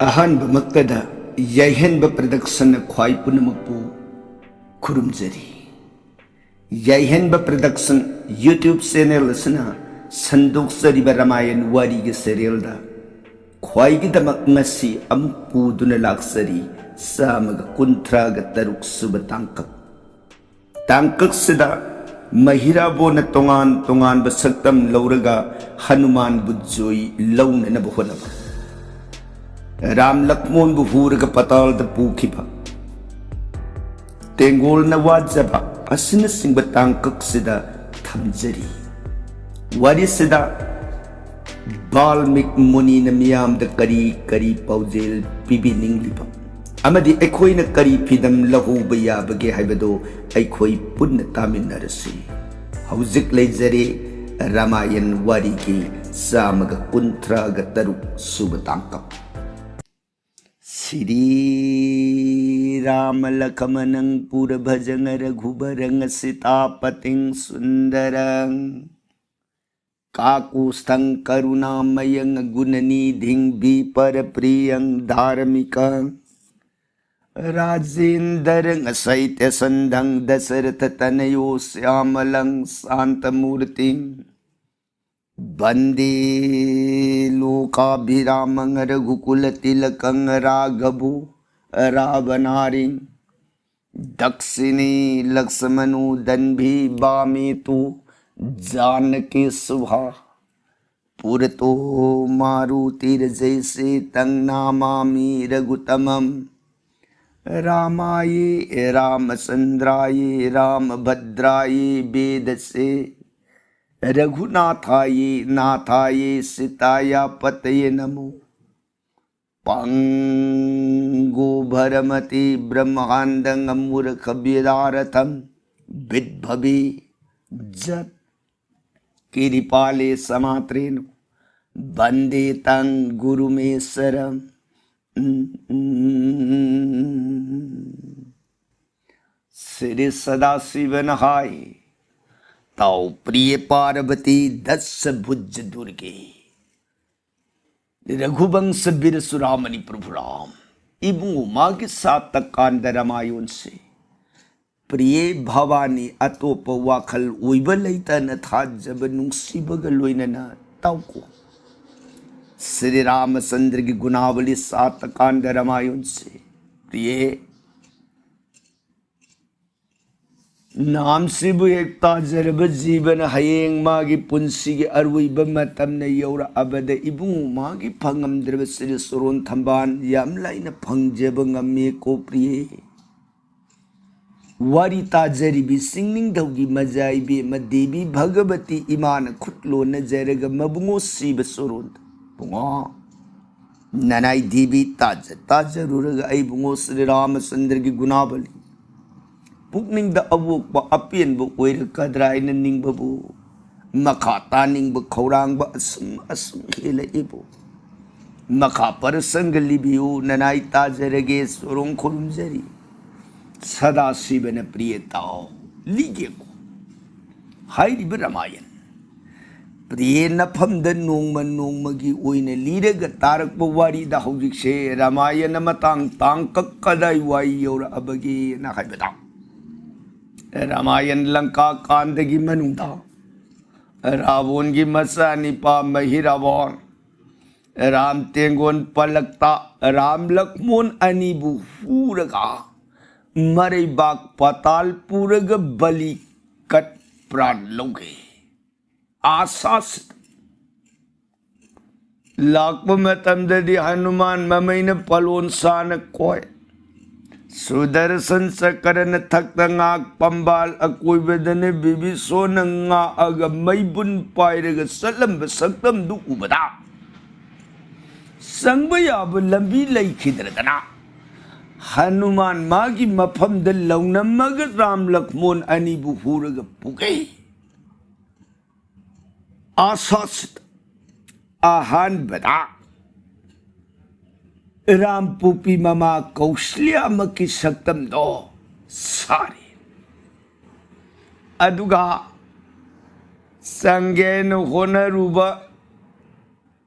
अहन्बमक्तदा याइहन्ब production ख्वाई पुनमकपु खुरुमजरी याइहन्ब production YouTube channel असना संदोक्सरिब Ramayan वारीगे serialda ख्वाईगिदमक ngasi amuk puduna laksari samaga kuntraga taruk suba tangkak sida mahirabona tongan tongan basaktam lauraga hanuman bujoi launa na buhonaba Ram Lakshman बुहूर का पताल the पूखिबा तेंगोल न वाजबा असिन सिंह तांकक सिदा थमजरी वारी सिदा बाल्मिक मुनि न मियाम द करी करी पौजेल पिबी निंगलिबा अमदि एखोई न करी फिदम लहुब याबगे हाइबदो एखोई पुन्न तामिनरसी हौजिक लेजरे रामायण वारी की सामग कुंथ्राग तरुक सुब तांकक श्री राम लखमनं पुरभजन रघुबरं सीतापतिं सुंदरं काकुस्थं करुणामयं गुणनिधिं विपरप्रियं धार्मिकं राजेन्द्रं शैत्यसन्धं दशरथतनयो श्यामलं शान्तमूर्तिं वंदे लोकाभिरामं रघुकुलतिलकं राघवो रावणारिं दक्षिणे लक्ष्मणोदन्भि वामे तु जानकी शुभा पुरतो मारुतिर्जैसे तं नमामि रघुतमं रामाय रामचन्द्राय रामभद्राय वेदसे रघुनाथाय नाथाय सीताया पतये नमो पंगो भरमति ब्रह्मांडं मूर्खविदारथं विद्भवे जत किरिपाले समात्रेण वंदे तं गुरुमेश्वरं श्री सदाशिवनहाय ताऊ प्रिय पार्वती दस भुज दुर्गे रघुवंश वीर सुरामणि प्रभु राम इबुंगु मागी सातक कांड रामायण से प्रिय भवानी अतोप वाखल उइब लैतन थाजब नुंसीबग लोइनना ताउको श्री रामचंद्र की गुणावली सात कांड रामायण से प्रिय नाम सिब एकता जरब जीवन हयेंग मागी पुंसी की अरुइब मतम यौरा अबद इबुंगु मागी फंगमद्रब श्री सुरोन थंबान याम लाइन फंगजब ngame को प्रिय वारी ताजरिबी सिंगनिंग दौगी मजाइबे मदेवी भगवती इमान खुटलो नजरग मबुंगो सिब सुरोन बुंगो ननाई देवी ताजरुरग आई बुंगो श्री रामचंद्र की गुणावली पुकनिंग द अवोक अपेन बुकद्राइन निंबू मखा तानिंग खौरांग असुम हेलबू मखा पर संग लिबियु ननाई ताजरगे सोरों खुरुमजरी सदा शिवन प्रियताओ लीगे को हाइरिब रामायण प्रिय नफम द नोंमगी ओइने लीरग तारक वारी द हौजिक से रामायण मतांग तांकक कदाई वाई यौरा अबगे ना हाइबदा रामायण लंका कांड की मनुदा रावण की मसा निपा महिरावण राम तेंगोन पलकता राम लक्ष्मण अनिबु पूरगा मरे बाग पताल पूरग बलि कट प्राण लोगे आसास लाख में तमददी हनुमान ममैन पलोन सान कोय Sudarshan सकरन थक्तंगाक पंबाल अकोइबदन बिबिसोन nga aga maibun pairaga salam saktam du ubada sangbaya bu lambi laikhidradana Hanuman मागी मफम द लौनमग राम लक्ष्मण अनि बुहुरग पुगे आसासित आहान बदा राम पुपी ममा कौशल्या मकी सक्तम दो सारे अदुगा संगेन होनरुबा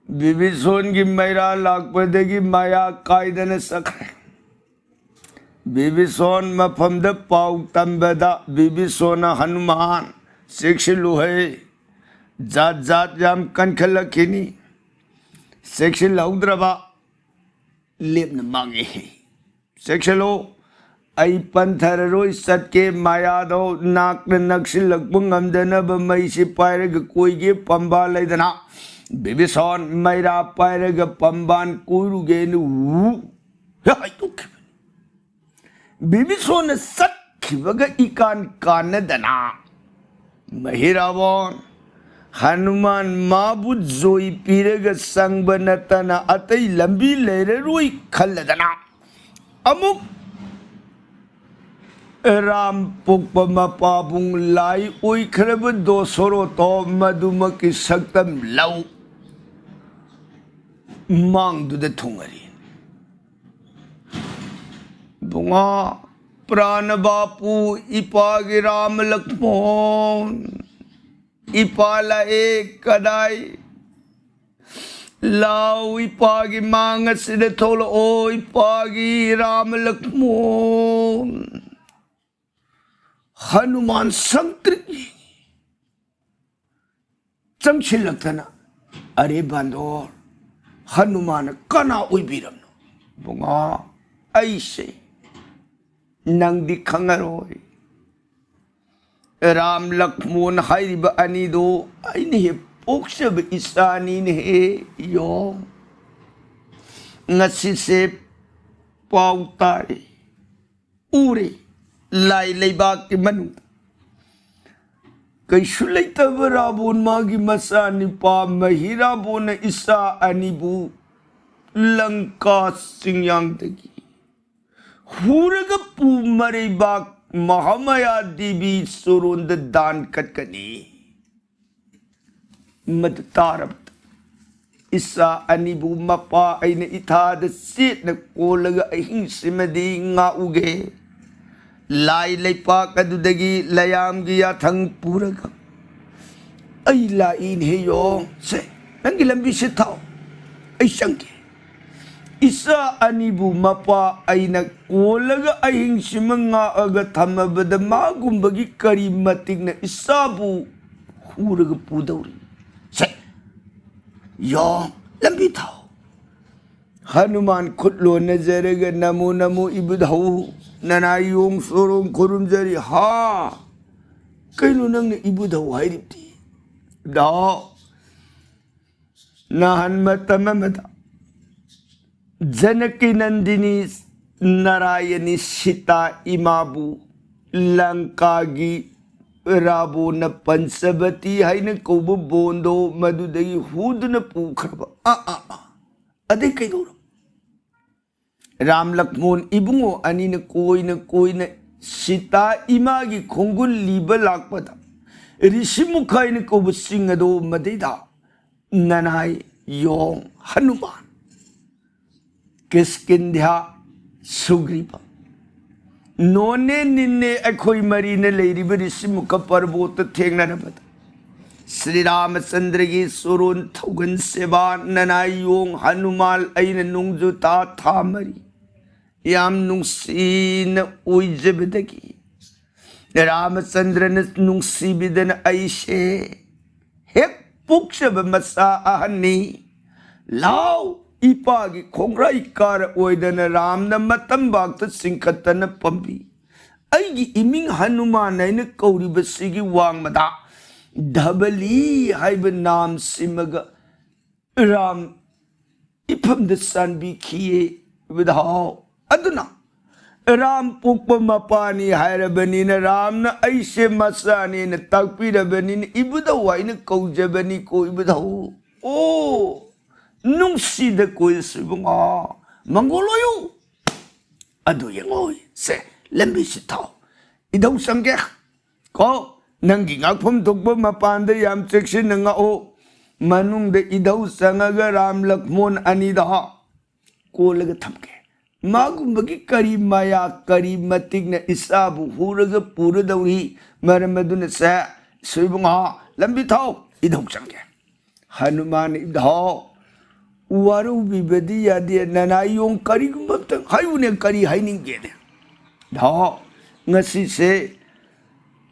बिबिसोन की मैरा लाकपदगी माया कायदन सखरे बिबिसोन मफमद पाउ तंबदा बिबिसोन हनुमान शिक्षलु है जात जात जाम कनखलखिनी शिक्षल लौद्रबा लेपन मांगे है शिक्षलो आई पंथररोई सटके मायादो नाक नक्सिलक्प ngमदनब मैसि पायरग कोइगे पंबा लेदना बिबिसोन मैरा पायरग पंबान कोरुगेनु हाय तो बिबिसोन सत्खिबग इकान कानदना महिरावोन हनुमान माबु जोई पीरग संग नतना अतई लंबी लेररोई खलदना अमुक राम पुष्प मपाबुंग लाई ओइखरब दोसरो तो मधुम की सक्तम लव मांगदुद थुंगरी बुंगा प्राण बापू इपागे राम लक्ष्मण इपाला एक कदाई लाउ इपागी मांग सिद थोल ओ इपागी राम लक्ष्मण हनुमान संतृप्ति चंगशिलक्तना अरे बांदोर हनुमान कना उइबिरमनो बुंगा ऐसे नंगदी खंगरोय राम लक्ष्मण हाइरिब अनिदो आइने हे पोक्षब इसानी ने यो ngasi से पाउ तारे उरे लाई लेबाक के मनु कैसु लेतब रावण मागी मसा निपा महिरावण इसा अनिबु लंका सिंयांग दगी हुरग पू मरेबाक महामाया देवी सुरोंद दान कटकनी मत तारब इसा अनिबु मपा अइन इथाद सेट न कोलग अहिंग सिमदी nga उगे लाई लेपाक अदुदगी लयाम गी याथंग पूरग आई लाइन हे यो से नंगी लंबी से थाओ आई शंके इसा अनिबु मपा अइन कोलग अहिंग सिमंगा अग थमबद मागुंबगी करी मतिग न इसाबु हुरग पुदौरी से यो लंबी थाओ हनुमान खुदलो नजरग नमो नमो इबुधौ ननायों सोरों खुरुम जरी हा कैलो नंग इबुधौ हाइरिप्ती दा नहन मतममदा जनकी नंदिनी नारायणी सीता इमाबु लंकागी रावण पंचवती हाइन कौब बोंदो मधुदगी हुदन पूखरब अदे कैदोर राम लक्ष्मण इबुंगो अनिन कोइन सीता इमा की खोंगुल लीब लाकपदा ऋषि मुखाइन कौब सिंगदो मदेदा ननाय यों हनुमान किसकिंध्या सुग्रीव नोने निन्ने अखोई मरीने लेरिब ऋषि मुख पर्वत थेंगनरबद श्री रामचंद्र की सुरोन थौगन सेवा ननायों हनुमान अइन नुंगजुता था मरी याम नुंगसीन उइजबदगी रामचंद्र न नुंगसीबिदन ऐसे हेक पुक्षब मसा अहनी लाव इपागी खोंगरा इकार ओइदन राम न मतम बाक्त सिंखतन पंबी ऐगी इमिंग हनुमान नैन कौरिबसिगी वांगमदा धबली हाइब नाम सिमग राम इफम दसानबी खिए विधाओ अदना राम पुष्प मपानी हायरबनी न राम न ऐसे मसानी न तकपीरबनी न इबुदौ वाइन कौजबनी को इबुदौ ओ नुंगसीद कोई सिबंगा मंगोलोयु अदु यंगोय से लंबी सिथाओ इदौ संगे को नंगी गाफम थोप मपान याम चेक्सिन नंगाओ मनुंग दे इदौ संगग राम लक्ष्मण अनिदा कोलग थमके मागुंबगी करी माया करी मतिग न इसाबु हुरग पुरदौरी मरमदुन से सुबंगा लंबी थाओ इदौ संगे Hanuman इदौ 와루비베디 야디에 나나용 까리금밥등 하이우네 까리 하이닝게네 다 ngasi세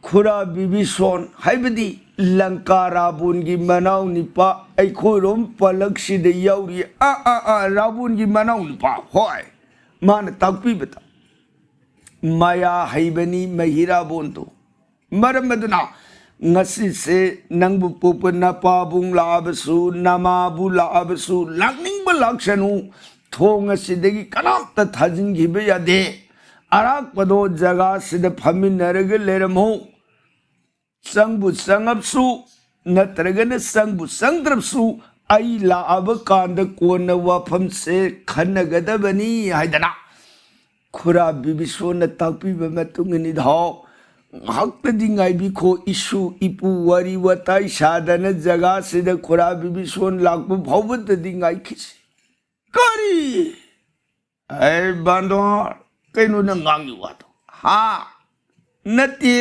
쿠라 비비손 하이베디 랑카 라본기 마나우 니파 아이코롬 팔락시데 야우리 라본기 마나우 니파 호이 만 딱비베다 마야 하이베니 마히라 본도 마람마드나 ngasi nangbu pupen napa bung labesu nama bu labesu lakning belaksanu thong ngasi degi kanap ta thajin gibe ya de arak pado jaga sida phamin narege leramo sangbu sangapsu natragana sangbu sangdrapsu ai la abakanda kona wafam se khanagadabani haidana khura bibisona takpi bamatungani dhaw hakti ngai bi ko isu ipu wari watai sadana jaga sida khura bibison lakpu bhawat di ngai khisi kari ai bandor kaino na ngangi wato ha nati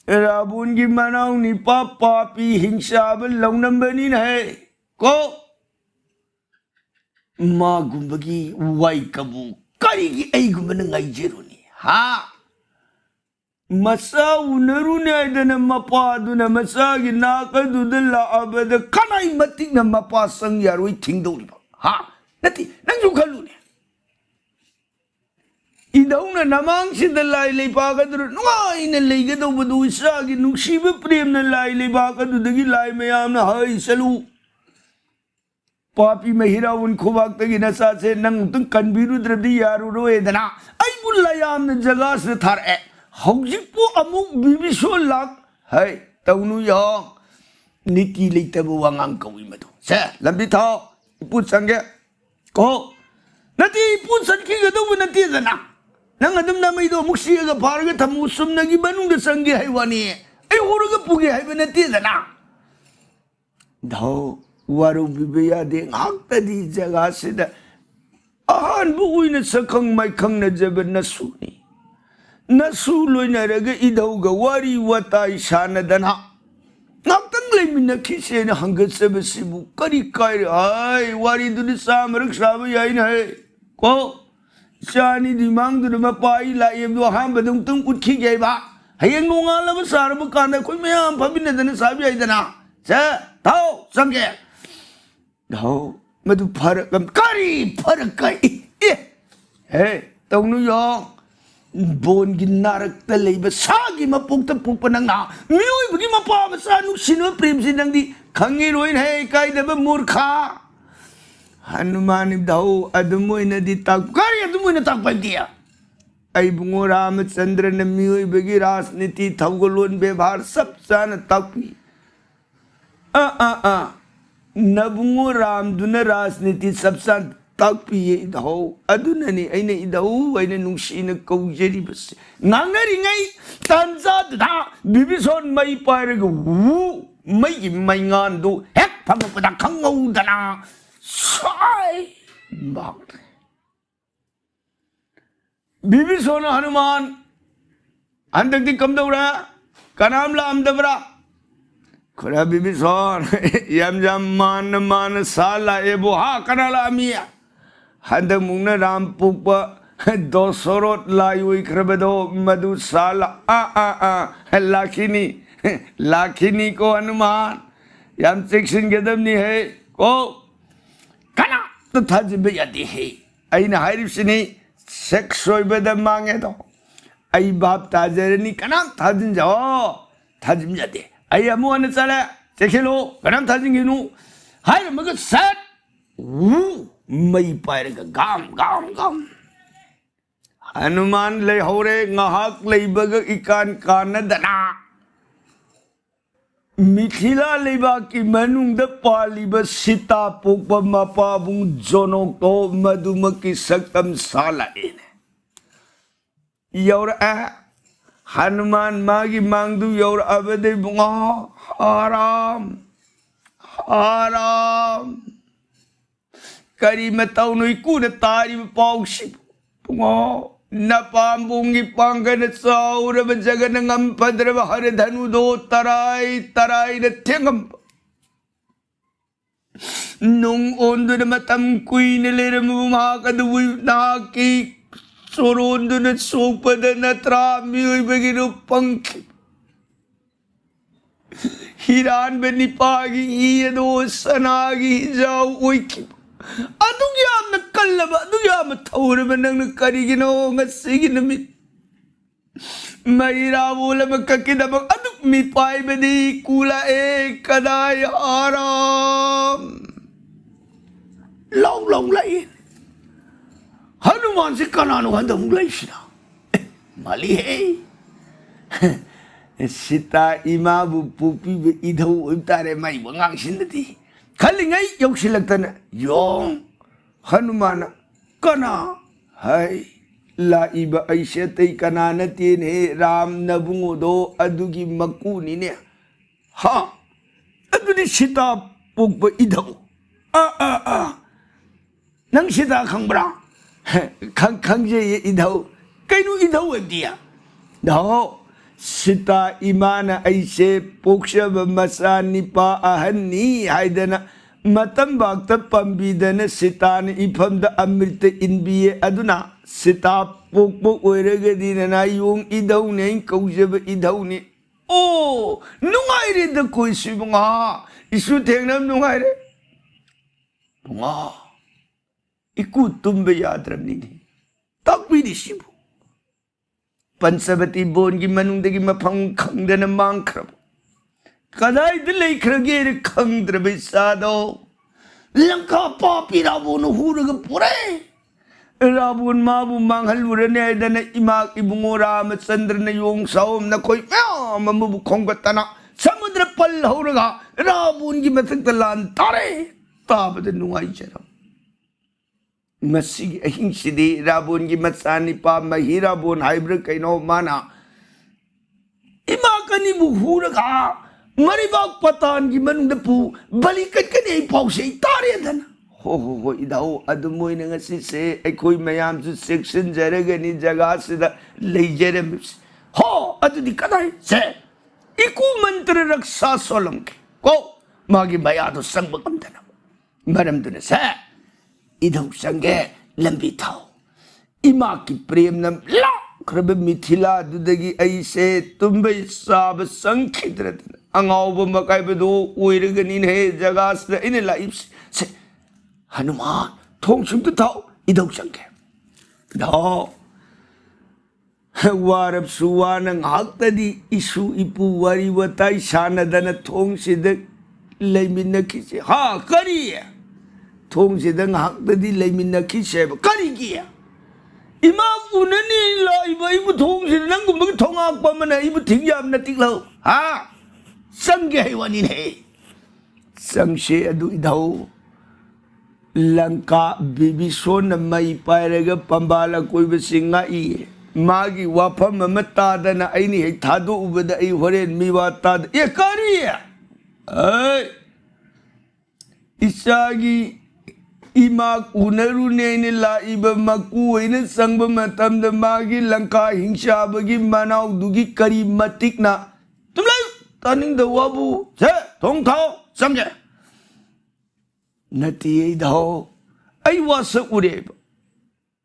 rabun gi manau ni papa pi hingsa ba longnam bani na hai ko ma gumbagi wai kabu kari gi ai gumbana ngai jero ni ha masa unarune aidana mapa aduna masa gi nakadu dalla abada kanai matik na mapa sang yaroi thingdoriba ha nati nangju khalune idauna namang sidalai leipa kadru nuai na leigado badu isa gi nuksiba prem na lai leipa kadu dagi lai mayam na hai salu papi mahira un khubak tagi nasa se nang tung kanbiru drabdi yaru roedana ai bullayam na jaga se thar e haujipu amuk bibiso lak hai taunu yong niti leitabu wangang kawi madu se lambi tho iput sangge ko nati iput sanki gadu nati zana nang adum na mai do muksi ga parga thamu sumna gi banung da sangge hai wani ai horaga puge hai nati zana dhaw waru bibiya de ngakta di jaga sida ahan bu uina sakang mai khang na jaban na suni nasu loinaraga idauga wari watai sanadana ngaktan leimina kisena hangasabasibu kari kai ai wari duni samarak sabu yain hai ko sani dimang du mapai la yem do ham badung tung utkhi gai ba hayeng nongala ba sarbu kana koi mayam phabina dana sabi ai dana sa thau sangge thau madu pharakam kari pharakai hey tongnu yong bon ginarak talay ba sagi mapukta pupanang na miyoy bagi mapabasa nung sino prem sinang di kangiroin hey kay na ba murkha Hanuman daw adumoy na di tag kari adumoy na tagpay diya ay bungo Ramachandra na miyoy bagi rasniti tawgulon bebhar sab sana tagpi na bungo Ram duna rasniti sab sana takpiye idaw aduna ni ay na idaw ay na nung sina kaujeri bas ngangari ngay tanza da bibison may parag may ngan do hek pagpadak kangaw dana say bak bibison Hanuman andag di kamdawra kanam la amdabra kura bibison yam jam man sala ebo ha kanala amiya Handa mungna rampukpa dosorot layui krabado madu sala lakini ko Hanuman yam section gedam ni hai ko kana to thajbe yati hai aina hairip sini sexoy bedam mange do ai bab tajarani kana thajin jao thajim yati ai amu an sala sekelo kana thajin ginu hai mag sat may pairaga gam Hanuman lay hore ngahak lay baga ikan kanadana Mithila leba ki manung da paliba sita pokpa mapabung jonok to madumaki saktam salain yaur Hanuman magi mangdu yaur abade bunga haram kari matau nui kuna tari pau sip pungo napambungi pangana saura bajagana ngampadra bahare dhanu do tarai na tengam nung ondo na matamkuy na lera mo mga kaduwi naki sorondo na sopa na trami ay baginupang hiran ba ni pagi iya do sanagi jaw uy kip adung yam nakalaba adung yam tawra man nang nakarigino nga sige namit mahirabo lang magkakinabang adung mi pay ba di kula kaday haram long lain Hanuman si kanano handa mong lain siya mali sita imabu pupi be idaw utare may wangang sinati kalingay yung silagtan yung Hanuman kana hay la iba ay siyatay kananatin ram na bungodo adugi magkuni niya ha adu ni sita pugba idaw nang sita kang bra kang je idaw kaino idaw dia daw sita imana ay se puksha masani pa ahani haidana matambak ta pambidana sita na ipamda amrita inbiye aduna sita pukpuk oiragadi na yung idaw na yung kausaba idaw ni oh nungay rin da ko isu mga isu tengnam nungay rin mga ikutum ba yadram nini takbi di sibu pansabati bon gi manung dagi mapang kangda na mangkrab kaday dilay kragere kangdra bisado langka papi rabon huraga pure rabon mabu manghal urane dana imak ibungora matsandra na yung saom na koy mamubu konggatana samudra pal huraga rabon gi matagtalan tare tabada nungay jaram masigi ahing sidi rabon gi matsani pa mahirabon hybrid kaino mana imakani buhuraga maribak patan gi manung dapu balikat kani ay pause tare dana ho idaw adumoy na nga se ay koy mayam su section jaraga ni jaga sida lejeram ho adu di kanay se iku mantra raksa solam ko magi bayado sang bagamdana maram duna se idaw sangge lambi thaw ima ki prem nam la krab mithila dudagi ai se tumbai sab sankhidrat angaw ba makai bado oiragani ne jaga sida ine life se Hanuman thong sim tu thaw idaw sangge do warab suwanang haktadi isu ipu wari watai sanadana thong sida leiminaki ha kariya thong sida haktadi leiminaki seba karigiya ima unani la iba ibu thong sida nang gumba thong akpa mana ibu thingyam na tiklo ha sangge haiwani ne sangse adu idaw Langka bibison na may pairaga pambala ko'y basinga magi wapam mamatada na ay ni tado ubada ay horen miwatada kariya ay isagi imak unarune nila iba makuhay na sangba matam na magi langka hingsya bagi manaw dugi kari matik na tumlay taning dawabu sa tong tao samja Nati daw ay wasa ureba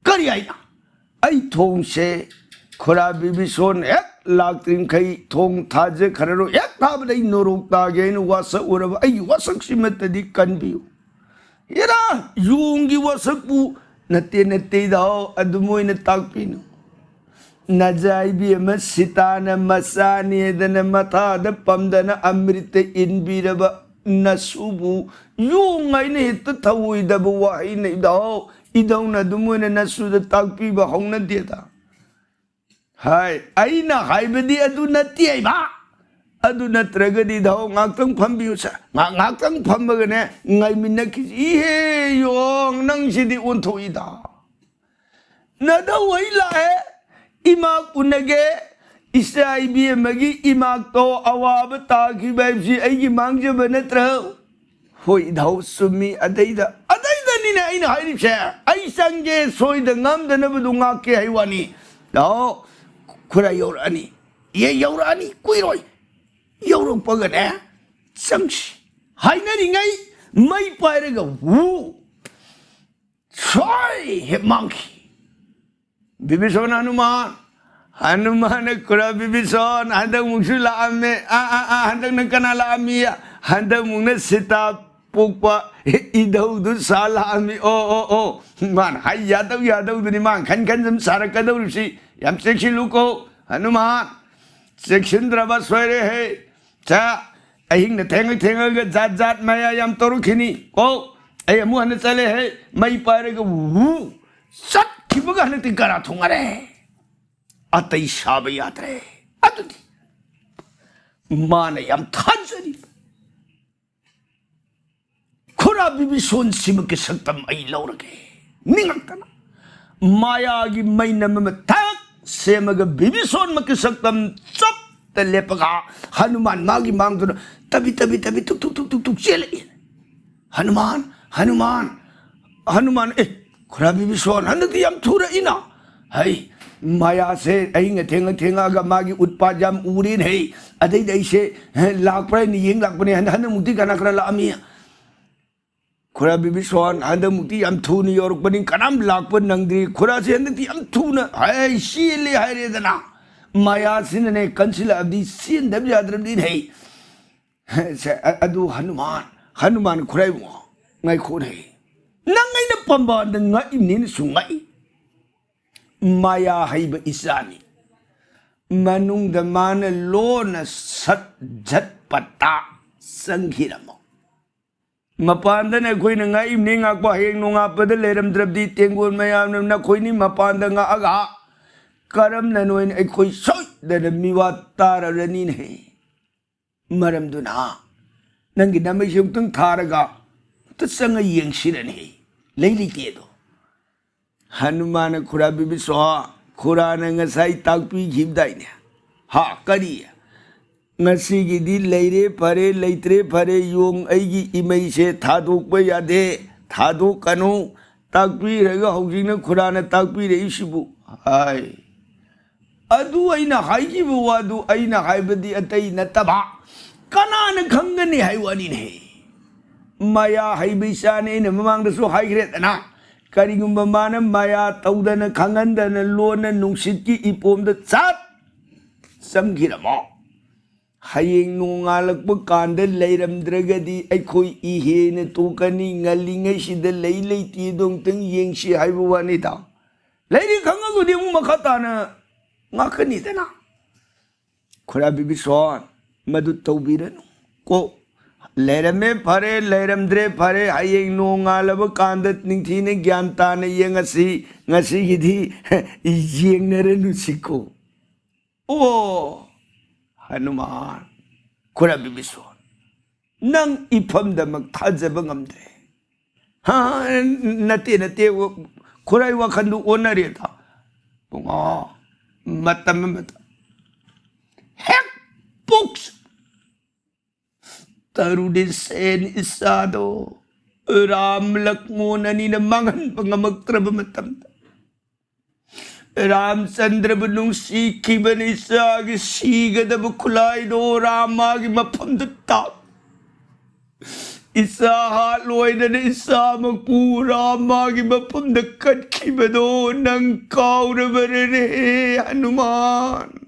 kari ay thong se khora bibison ek laktin kai thong thaje khararo ek tabdai norok tagen wasa uraba ay wasak simatadi kanbiu yara yungi wasakpu nati daw adumoy na takpino najai bi masitana masani dana mata da pamdana amrita inbiraba nasubu yung ngay na ito tawoy da buwahi na idaw na dumoy na nasu da tagpi ba hong na dita hay ay na hay ba di adu na tiyay ba adu na traga di daw ngakang pambiyo sa ngakang pambaga na ngay minakis ihe yung nang sidi unto ida na daw ay lahe imak unage isa ibi magi imak to awaba taki baibsi ay gimangja ba na traw hoy daw sumi adayda ni na ina hairip siya ay sangge soy da ngam da na badu ngaki haywani daw kura yorani ye yorani kuiroy yorong pagana sangsi hay na ringay ไม่ไปเลยก็วูช่วยเห็บมังคีบิบิโซนHanuman kura bibison handang mungsu la ame handang nakana la ami handang mungna sita pukpa idau du sala ami man hai yadau du ni man kan jam sara kadau si yam seksi luko Hanuman section draba soire he cha ahing na thenga ga jat maya yam toru khini ko ay amu han chale he mai pare ga wu sat kibuga han tingara thungare अतई शाब याद रहे अतुदी माने यम थाजरी खुरा बिबी सोन SIM के सकतम आई लौरगे निंगतना माया की मैनम में तक सेमग बिबी सोन म के सकतम चप त लेपगा हनुमान मागी मांग दो तभी तुक चले हनुमान ए खुरा बिबी सोन हनती यम थुरा इना है माया से अहिंग थेंगा गा मागी उत्पादम उरिन है अदै से लाख पर नियंग लाख बने हन मुक्ति कना करा लामी खुरा बिबी सोन हन मुक्ति यम थुनी और बनी कनाम लाख पर नंगदी खुरा से हनती यम थुना है शीले है रे दना माया सिन ने कंसिल अबदी सिन दब यादरम दिन है से अदु हनुमान खुराई मो ngai khon है नंgai न पंबा नंgai निन सुंgai माया हाइब इसानी मनुंग दमान लोन सत झट पता संघिरमो मपान ने कोई नंगा इवनिंग आको हेंग नोंगा पद लेरम द्रबदी तेंगोल मयाम न कोई नि मपान दंगा अगा करम ननोइन ए कोई सोय दन मिवा तार रनी ने मरम दुना नंगी नमे जुंतंग थारगा तसंग येंगसिरने लेली केदो हनुमान खुरा बिबी सो खुरा नंगसाई ताकपी घिबदाइने हा करी ngasiगidi leire pare leitre pare yong aigi imei se thadokpa yade thadokanu takpi raga houjina khura na takpi re isibu hai adu aina haiji bu adu aina haibadi atai nataba kanana khangani haiwani ne maya haibisa ne mamang da so haigre dana करिगुम्बा माना माया तौदन खंगंदन loan नुंसित की इपोम the चाट समगिरमो हयेंग नोंगालक कांद लेरमद्रगदी अखोई इहेन तोकनी ngaliंगै सिद लै लैति दोंतंग येंगसि हाइबो वानिदा लैरि खंगगुदि मु मखताना ngakani दना खुरा बिबि सोन मदु तौबिरनु को लेरमे फरे लेरमद्रे फरे हयेंग नोंगालब कांदत निंगथीने ज्ञान ताने येंगसी ngasiगidi येंगनरनुसिको ओ हनुमान खुरा बिबि सोन नंग इफमदमक थाजब ngamdre हा नते खुराई वखंदु ओनरे था पुंगा मतम हेक पुक्स तरुडे सेन इसादो राम लक्ष्मण अनि न मंगन पंगमक्त्रब मतम रामचंद्र बनुंसी खिबन इसागी सीगदब खुलाई दो रामागी मफमदता इसा हालोइदन इसा मकू रामागी मफमद कट खिबदो नंग काउरबरे हनुमान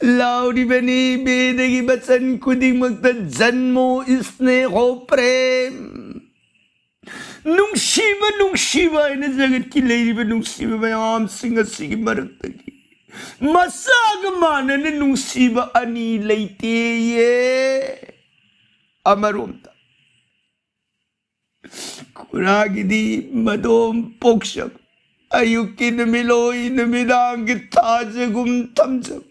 लाउडी बनी बेदगी बचन कुदिंग मक्त जन्मो इसने हो प्रेम नुंगशीबा इन जगत की लेरीब नुंगशीबा मयाम सिंग सिगी मरक्तगी मसाग मानन नुंगशीबा अनि लेते ये अमरोमता खुरागिदी मदोम पोक्षक अयुकी नमिलोई नमिदांग ताजगुम तमजग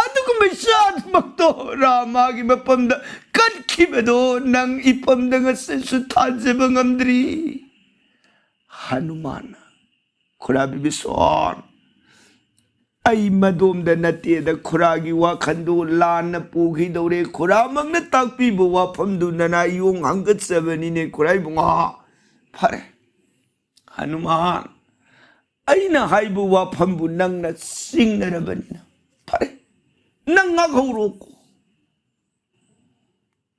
अदुगुमशाद मक्तो रामागी मपमद कटखिबदो नंग इपमदंग सेसु थाजब ngamdri हनुमान खुरा बिबि सोन आई मदोम द नते द खुरागी वाखंदो लान पुगी दौरे खुरा मंगन ताकपी बो वाफमदु नना योंग हंगत सबनी ने खुराई बुंगा फरे हनुमान अइना हाइबु वाफमबु नंगना सिंगरबनी फरे नंगा घौरोको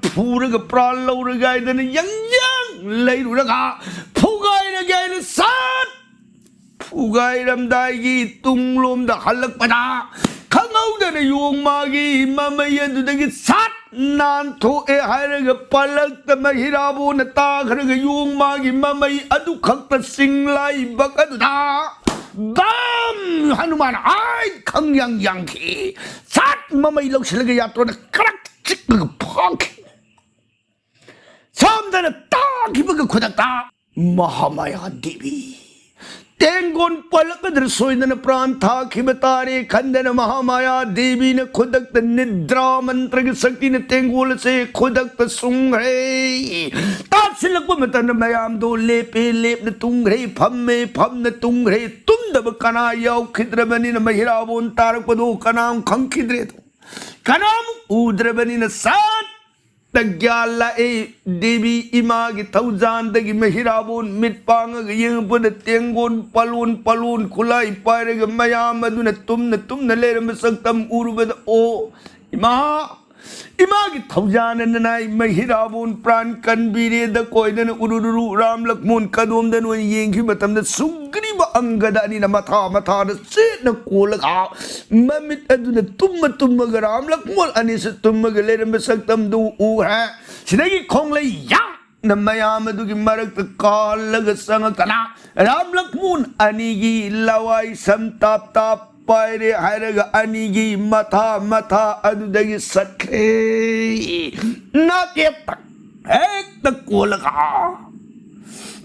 푸르가 프랄로르가 이더는 양양 레이루라가 푸가이라가 이는 삿 푸가이람다이기 뚱롬다 할락바다 강아우다는 용마기 마마이야두다기 삿 난토에 하이라가 빨락다마 히라보나 따가라가 용마기 마마이 아두각다 싱라이 바카두다 다 हनुमान आई खंग यांखी सात ममई लौसिलग यात्रो न करक चिक फांखी सामदन ताखिबग खुदकता महामाया देवी तेंगोन पलकद्र सोइदन प्राण थाखिब तारे खंदन महामाया देवी ने खुदक निद्रा मंत्र की शक्ति ने तेंगोल से खुदक सुंघे तासिलक मतन मयाम दो लेपे लेप न तुंघे फम न तुंघे तुम दब कना याव खिद्र बनी न महिरा बोन तारक पदो कनाम खं खिद्रे तो कनाम उद्र बनी न सात तग्याला ए देवी इमागी थौजानदगी महिराबोन मिटपांग यंगपुद तेंगोन पलून खुलाई पायरग मयाम अदुन तुमन लेरम सक्तम उरुबद ओ इमागी थौजाननाई महिराबोन प्राण कनबीरे द कोयदन उरुरु राम लक्ष्मण कदोमदन वन येंगी मतमद सुग्रीव अंगदानी न मथा द सेन कोलगा ममित अदुन तुम राम लक्ष्मण अनिस तुम लेरम सक्तम दु उ है सिदगी खोंगले या न मयाम दुगी मरक कालग संगतना राम लक्ष्मण अनिगी लवाई समताप पायरे हरग अनिगी मथा अदुदगी सखे ना के एक तक कोलगा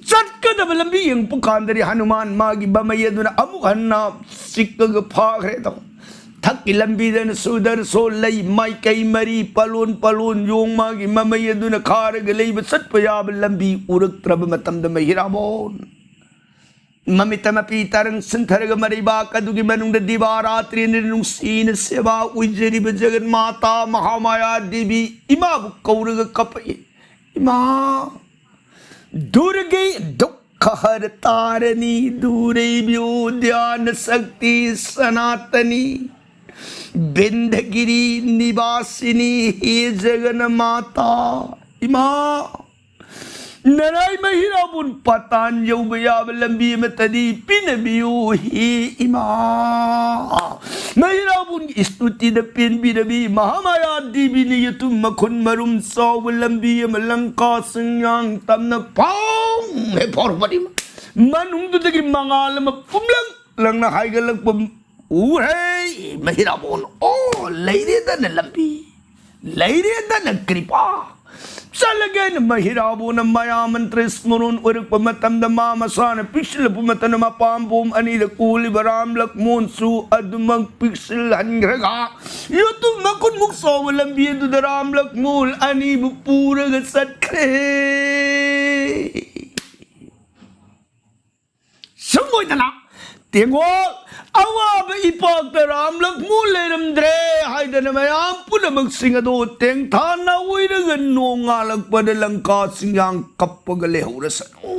चटकदब लंबी यंग पुकांदरी हनुमान मागी बमयदुना अमुक हन्ना सिक्कग फागरे तो थक्की लंबी दन सुदर सो लई माई कई मरी पलोन योंग मागी ममयदुना खारग लई सत्पयाब लंबी उरक त्रब मतम द महिराबोन ममितमपी तरंग संथरग मरिबा कदुगी मनुंग दिवारात्रि निर्नुसीन सेवा उज्जरिब जगन माता महामाया देवी इमा कौरग कपये इमा दुर्गे दुख हर तारनी दूरे व्यो ध्यान शक्ति सनातनी बिंदगिरी निवासिनी हे जगन माता इमा नराई महिराबुन पतान यौबयाब लंबी में तदी पिन बियो ही इमा महिराबुन स्तुति द पिन बिरबी महामाया देवी ने तुम मखुन मरुम सौव लंबी में लंका संयांग तमन पांग है फॉरवर्ड मनुंग दुदगी मंगाल में पुमलंग लंगना हाइगलक पम ऊ है महिराबुन ओ लैरे दन लंबी लैरे दन कृपा चलगन महिराबोन मया मंत्र स्मरण उर्प मतम द मामसान पिछल पुमतन मपाम बोम अनिल कूल बराम लक्ष्मण सु अदमक पिछल हंग्रगा यो तुम मकुन मुख सोव लंबी दुद राम लक्ष्मण अनि पूरग सत्खे संगोइतना तेंगोल अवाब इपाक राम लक्ष्मण लेरमद्रे हाइदन मयाम पुनमक सिंगदो तेंग थाना उइरग नोंगालक पद लंका सिंगांग कप्पग लेहौरसनो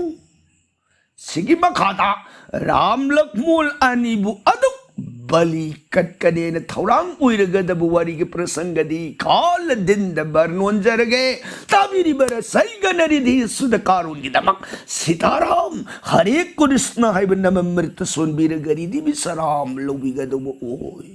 सिगी मखाता राम लक्ष्मण अनिबु अदुक बलि कटकनेन थौरांग उइरगदबु वारिगे प्रसंगदी काल दिन द बरनोन जरगे ताबिरी बर सैगनरिधि सुदकारुन गिदमक सीताराम हरे कृष्ण हाइब नम मृत सोनबीर गरिदी बिसराम लोबिगदबु ओय